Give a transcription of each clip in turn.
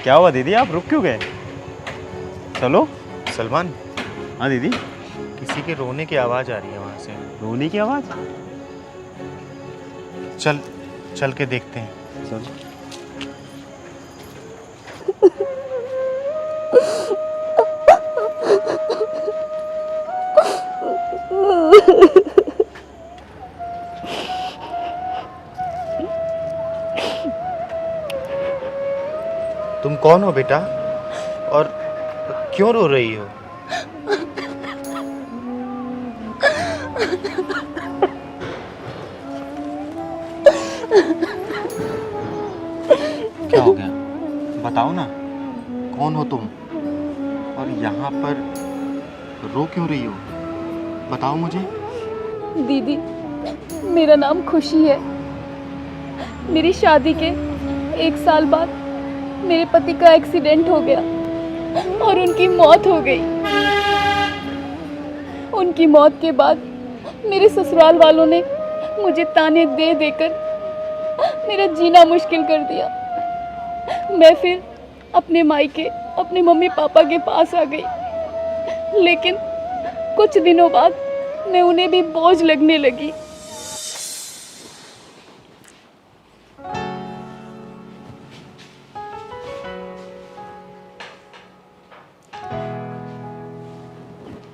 क्या हुआ दीदी, आप रुक क्यों गए? चलो। सलमान, हाँ दीदी। किसी के रोने की आवाज़ आ रही है वहाँ से। रोने की आवाज़? चल चल के देखते हैं। चलो। तुम कौन हो बेटा और क्यों रो रही हो? क्या हो गया, बताओ ना, कौन हो तुम और यहाँ पर रो क्यों रही हो? बताओ मुझे। दीदी, मेरा नाम खुशी है। मेरी शादी के 1 साल बाद मेरे पति का एक्सीडेंट हो गया और उनकी मौत हो गई। उनकी मौत के बाद मेरे ससुराल वालों ने मुझे ताने दे देकर मेरा जीना मुश्किल कर दिया। मैं फिर अपने मायके, अपने मम्मी पापा के पास आ गई, लेकिन कुछ दिनों बाद मैं उन्हें भी बोझ लगने लगी।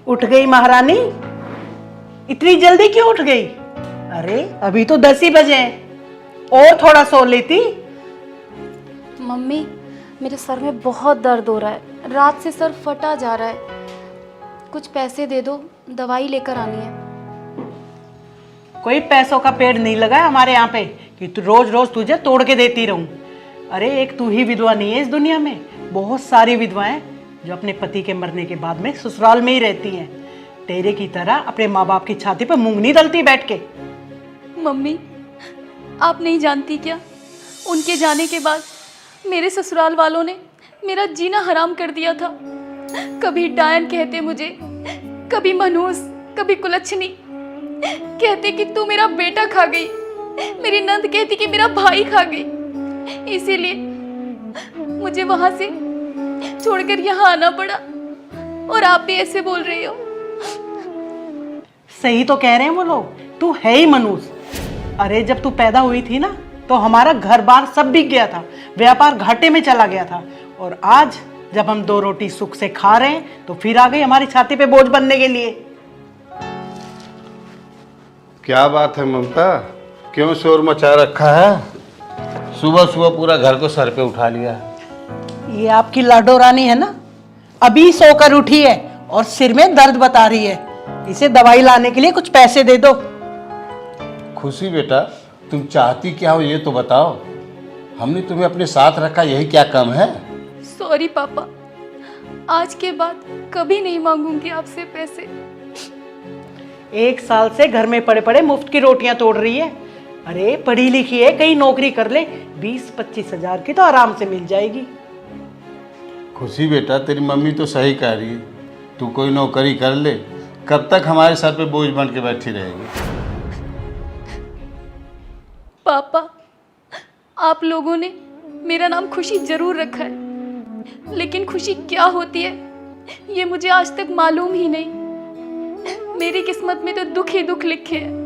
उठ गई महारानी? इतनी जल्दी क्यों उठ गई? अरे अभी तो 10 ही बजे हैं, और थोड़ा सो लेती। मम्मी, मेरे सर में बहुत दर्द हो रहा है, रात से सर फटा जा रहा है। कुछ पैसे दे दो, दवाई लेकर आनी है। कोई पैसों का पेड़ नहीं लगा है हमारे यहाँ पे कि तू रोज रोज तुझे तोड़ के देती रहूं। अरे एक तू ही विधवा नहीं है इस दुनिया में, बहुत सारी विधवाएं जो अपने पति के मरने के बाद में ससुराल में ही रहती हैं। तेरे की तरह अपने माँ बाप की छाती पर मूंग नहीं दलती बैठ के। मम्मी, आप नहीं जानती क्या, उनके जाने के बाद मेरे ससुराल वालों ने मेरा जीना हराम कर दिया था। कभी डायन कहते मुझे, कभी मनहूस, कभी कुलच्छनी। कहते कि तू मेरा बेटा खा गई। मेरी नंद कहती कि मेरा भाई खा गई। इसीलिए मुझे वहां से छोड़कर यहाँ आना पड़ा, और आप भी ऐसे बोल रही हो। सही तो कह रहे हैं वो लोग, तू है ही मनूस। अरे जब तू पैदा हुई थी ना, तो हमारा घर बार सब बिक गया था, व्यापार घाटे में चला गया था। और आज जब हम 2 रोटी सुख से खा रहे हैं तो फिर आ गई हमारी छाती पे बोझ बनने के लिए। क्या बात है ममता, क्यों शोर मचा रखा है? सुबह सुबह पूरा घर को सर पे उठा लिया। ये आपकी लाडो रानी है ना, अभी सोकर उठी है और सिर में दर्द बता रही है। इसे दवाई लाने के लिए कुछ पैसे दे दो। खुशी बेटा, तुम चाहती क्या हो ये तो बताओ। हमने तुम्हें अपने साथ रखा, यही क्या कम है? सॉरी पापा, आज के बाद कभी नहीं मांगूंगी आपसे पैसे। 1 साल से घर में पड़े पड़े मुफ्त की रोटियां तोड़ रही है। अरे पढ़ी लिखी है, कहीं नौकरी कर ले, 20-25 हजार की तो आराम से मिल जाएगी। खुशी बेटा, तेरी मम्मी तो सही कह रही है, तू कोई नौकरी कर ले। कब तक हमारे सर पे बोझ बन के बैठी रहेगी? पापा, आप लोगों ने मेरा नाम खुशी जरूर रखा है, लेकिन खुशी क्या होती है ये मुझे आज तक मालूम ही नहीं। मेरी किस्मत में तो दुख ही दुख लिखे हैं।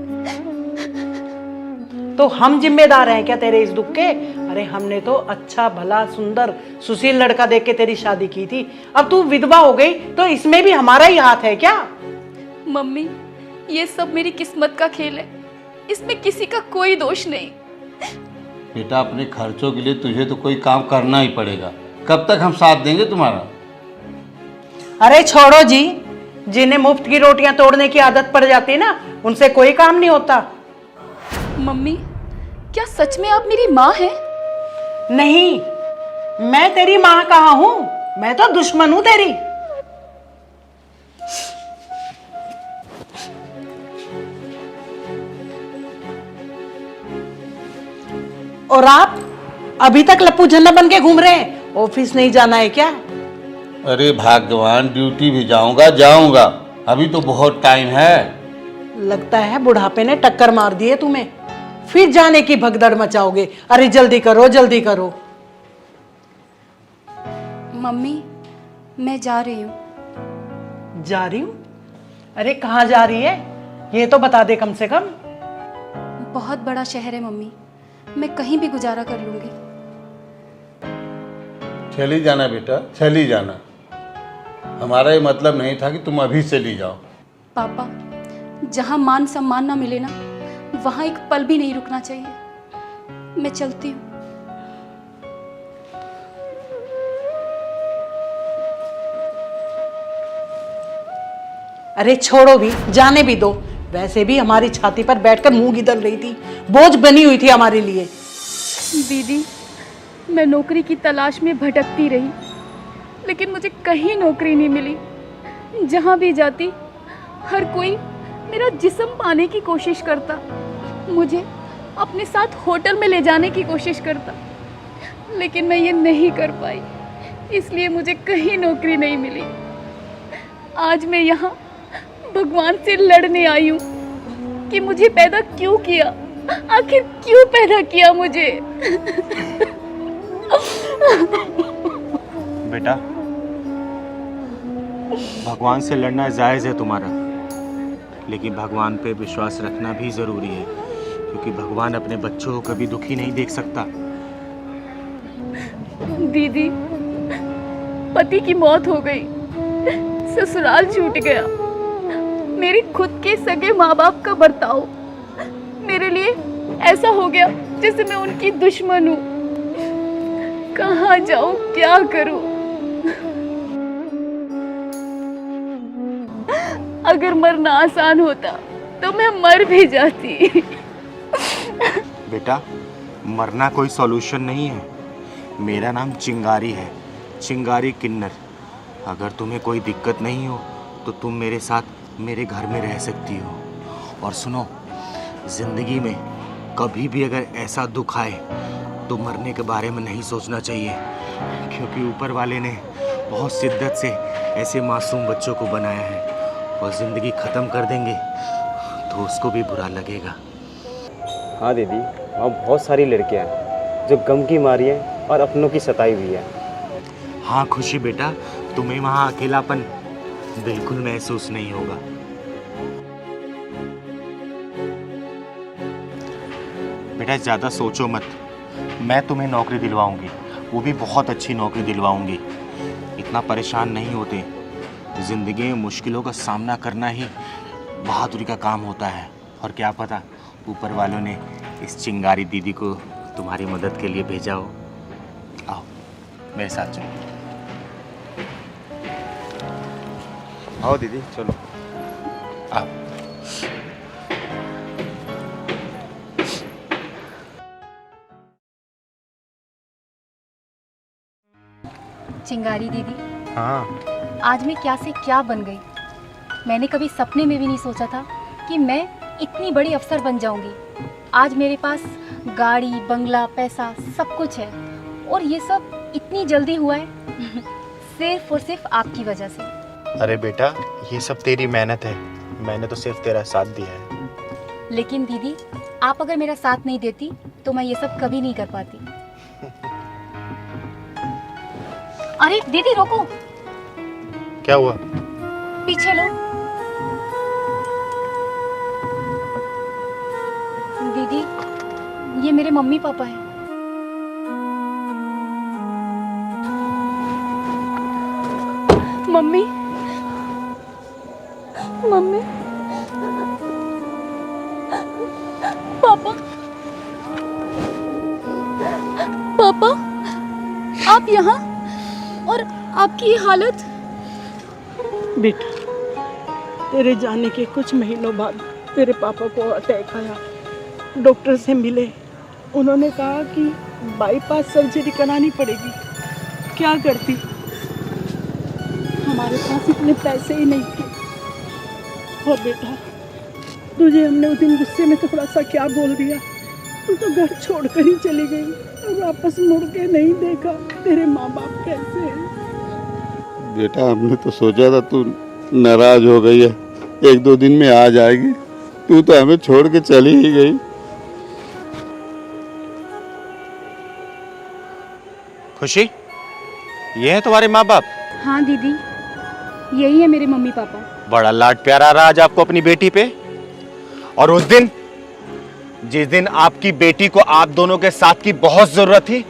तो हम जिम्मेदार हैं क्या तेरे इस दुख के? अरे हमने तो अच्छा भला सुंदर सुशील लड़का देख के तेरी शादी की थी, अब तू विधवा हो गई तो इसमें भी हमारा ही हाथ है क्या? मम्मी, ये सब मेरी किस्मत का खेल है, इसमें किसी का कोई दोष नहीं। बेटा, अपने खर्चों के लिए तुझे तो कोई काम करना ही पड़ेगा। कब तक हम साथ देंगे तुम्हारा? अरे छोड़ो जी, जिन्हें मुफ्त की रोटियां तोड़ने की आदत पड़ जाती है ना, उनसे कोई काम नहीं होता। मम्मी, क्या सच में आप मेरी माँ हैं? नहीं, मैं तेरी माँ कहाँ हूं, मैं तो दुश्मन हूं तेरी। और आप अभी तक लप्पू झन्ना बन के घूम रहे हैं, ऑफिस नहीं जाना है क्या? अरे भगवान, ड्यूटी भी जाऊंगा, अभी तो बहुत टाइम है। लगता है बुढ़ापे ने टक्कर मार दी है तुम्हें, फिर जाने की भगदड़ मचाओगे। अरे जल्दी करो जल्दी करो। मम्मी, मैं जा रही हूँ। जा रही हूँ? अरे कहाँ जा रही है, ये तो बता दे कम से कम। बहुत बड़ा शहर है मम्मी, मैं कहीं भी गुजारा कर लूँगी। चली जाना बेटा, चली जाना। हमारा ये मतलब नहीं था कि तुम अभी चली जाओ। पापा, जहाँ मान सम्मान ना मिले ना, वहाँ एक पल भी नहीं रुकना चाहिए। मैं चलती हूँ। अरे छोड़ो भी, जाने भी दो। वैसे भी हमारी छाती पर बैठकर मुंह गिदल रही थी, बोझ बनी हुई थी हमारे लिए। दीदी, मैं नौकरी की तलाश में भटकती रही, लेकिन मुझे कहीं नौकरी नहीं मिली। जहाँ भी जाती, हर कोई मेरा जिस्म पाने की कोशिश करता, मुझे अपने साथ होटल में ले जाने की कोशिश करता, लेकिन मैं ये नहीं कर पाई, इसलिए मुझे कहीं नौकरी नहीं मिली। आज मैं यहाँ भगवान से लड़ने आई हूँ कि मुझे पैदा क्यों किया, आखिर क्यों पैदा किया मुझे। बेटा, भगवान से लड़ना जायज़ है तुम्हारा, लेकिन भगवान पे विश्वास रखना भी ज़रूरी है, क्योंकि भगवान अपने बच्चों को कभी दुखी नहीं देख सकता। दीदी, पति की मौत हो गई, ससुराल छूट गया, मेरे खुद के सगे माँ बाप का बर्ताव मेरे लिए ऐसा हो गया जैसे मैं उनकी दुश्मन हूँ। कहाँ जाऊँ, क्या करूँ? अगर मरना आसान होता तो मैं मर भी जाती। बेटा, मरना कोई सॉल्यूशन नहीं है। मेरा नाम चिंगारी है, चिंगारी किन्नर। अगर तुम्हें कोई दिक्कत नहीं हो तो तुम मेरे साथ मेरे घर में रह सकती हो। और सुनो, ज़िंदगी में कभी भी अगर ऐसा दुख आए तो मरने के बारे में नहीं सोचना चाहिए, क्योंकि ऊपर वाले ने बहुत शिद्दत से ऐसे मासूम बच्चों को बनाया है, और ज़िंदगी ख़त्म कर देंगे तो उसको भी बुरा लगेगा। हाँ दीदी, वहाँ बहुत सारी लड़कियाँ हैं जो गम की मारी हैं और अपनों की सताई हुई है। हाँ खुशी बेटा, तुम्हें वहाँ अकेलापन बिल्कुल महसूस नहीं होगा। बेटा ज़्यादा सोचो मत, मैं तुम्हें नौकरी दिलवाऊंगी, वो भी बहुत अच्छी नौकरी दिलवाऊंगी। इतना परेशान नहीं होते। ज़िंदगी में मुश्किलों का सामना करना ही बहादुरी का काम होता है। और क्या पता ऊपर वालों ने इस चिंगारी दीदी को तुम्हारी मदद के लिए भेजा हो। आओ मेरे साथ चलो। आओ दीदी, चलो। आओ। चिंगारी दीदी, हाँ, आज मैं क्या से क्या बन गई। मैंने कभी सपने में भी नहीं सोचा था कि मैं इतनी बड़ी अफसर बन जाऊंगी। आज मेरे पास गाड़ी, बंगला, पैसा सब कुछ है, और ये सब इतनी जल्दी हुआ है सिर्फ और सिर्फ आपकी वजह से। अरे बेटा, ये सब तेरी मेहनत है, मैंने तो सिर्फ तेरा साथ दिया है। लेकिन दीदी, आप अगर मेरा साथ नहीं देती तो मैं ये सब कभी नहीं कर पाती। अरे दीदी रोको, क्या हुआ? पीछे लो। दीदी, ये मेरे मम्मी पापा हैं। मम्मी, मम्मी, पापा, पापा, आप यहाँ, और आपकी ये हालत। बेटा, तेरे जाने के कुछ महीनों बाद तेरे पापा को अटैक आया। डॉक्टर से मिले, उन्होंने कहा कि बाईपास सर्जरी करानी पड़ेगी। क्या करती, हमारे पास इतने पैसे ही नहीं थे। और बेटा, तुझे हमने उस दिन गुस्से में थोड़ा सा क्या बोल दिया, तू तो घर छोड़कर ही चली गई और वापस मुड़ के नहीं देखा। तेरे माँ बाप कैसे हैं? बेटा, हमने तो सोचा था तू नाराज हो गई है, एक दो दिन में आ जाएगी। तू तो हमें छोड़ के चली ही गई। खुशी, ये है तुम्हारे माँ बाप? हाँ दीदी, यही है मेरे मम्मी पापा। बड़ा लाड प्यार आ रहा आज आपको अपनी बेटी पे। और उस दिन, जिस दिन आपकी बेटी को आप दोनों के साथ की बहुत जरूरत थी,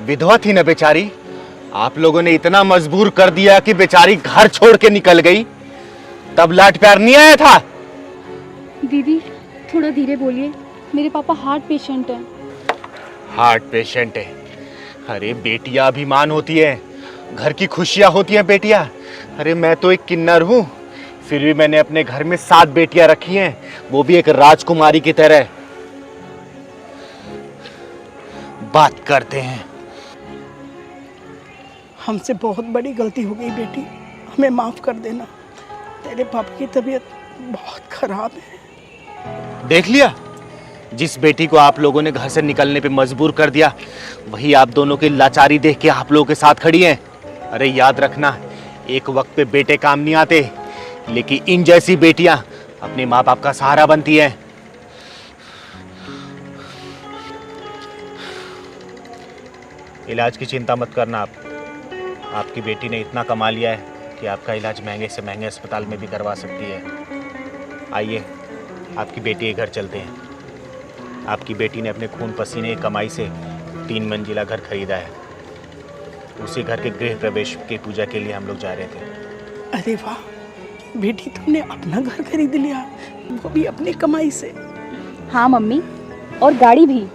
विधवा थी ना बेचारी, आप लोगों ने इतना मजबूर कर दिया कि बेचारी घर छोड़ के निकल गई, तब लाड प्यार नहीं आया था? दीदी थोड़ा धीरे बोलिए, मेरे पापा हार्ट पेशेंट हैं। हार्ट पेशेंट है? अरे बेटियां अभिमान होती है, घर की खुशियां होती हैं बेटियां। अरे मैं तो एक किन्नर हूं, फिर भी मैंने अपने घर में 7 बेटियां रखी हैं, वो भी एक राजकुमारी की तरह। बात करते हैं। हमसे बहुत बड़ी गलती हो गई बेटी, हमें माफ़ कर देना। तेरे पापा की तबीयत बहुत खराब है। देख लिया, जिस बेटी को आप लोगों ने घर से निकलने पे मजबूर कर दिया, वही आप दोनों की लाचारी देख के आप लोगों के साथ खड़ी हैं। अरे याद रखना, एक वक्त पे बेटे काम नहीं आते, लेकिन इन जैसी बेटियां अपने माँ बाप का सहारा बनती हैं। इलाज की चिंता मत करना आप। आपकी बेटी ने इतना कमा लिया है कि आपका इलाज महंगे से महंगे अस्पताल में भी करवा सकती है। आइए, आपकी बेटी के घर चलते हैं। आपकी बेटी ने अपने खून पसीने की कमाई से 3 मंजिला घर खरीदा है। उसी घर के गृह प्रवेश की पूजा के लिए हम लोग जा रहे थे। अरे वाह बेटी, तुमने अपना घर खरीद लिया, वो भी अपनी कमाई से। हाँ मम्मी, और गाड़ी भी।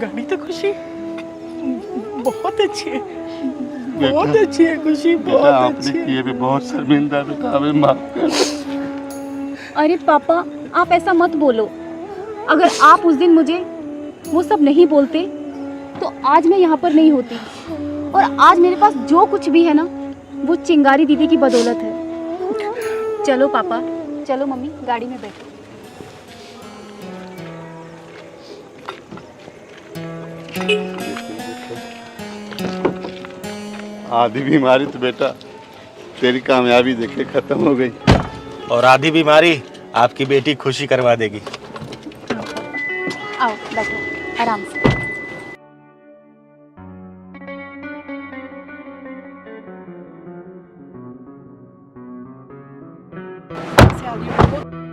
गाड़ी तो खुशी बहुत अच्छी है, बहुत अच्छी है खुशी, बहुत अच्छी है। ये भी बहुत शर्मिंदा बेटा, हमें माफ कर। अरे पापा, आप ऐसा मत बोलो। अगर आप उस दिन मुझे वो सब नहीं बोलते तो आज मैं यहाँ पर नहीं होती। और आज मेरे पास जो कुछ भी है ना, वो चिंगारी दीदी की बदौलत है। चलो पापा, चलो मम्मी, गाड़ी में बैठो। आधी बीमारी तो बेटा तेरी कामयाबी देखे खत्म हो गई, और आधी बीमारी आपकी बेटी खुशी करवा देगी। आओ बैठो आराम से। से आगे बढ़ो।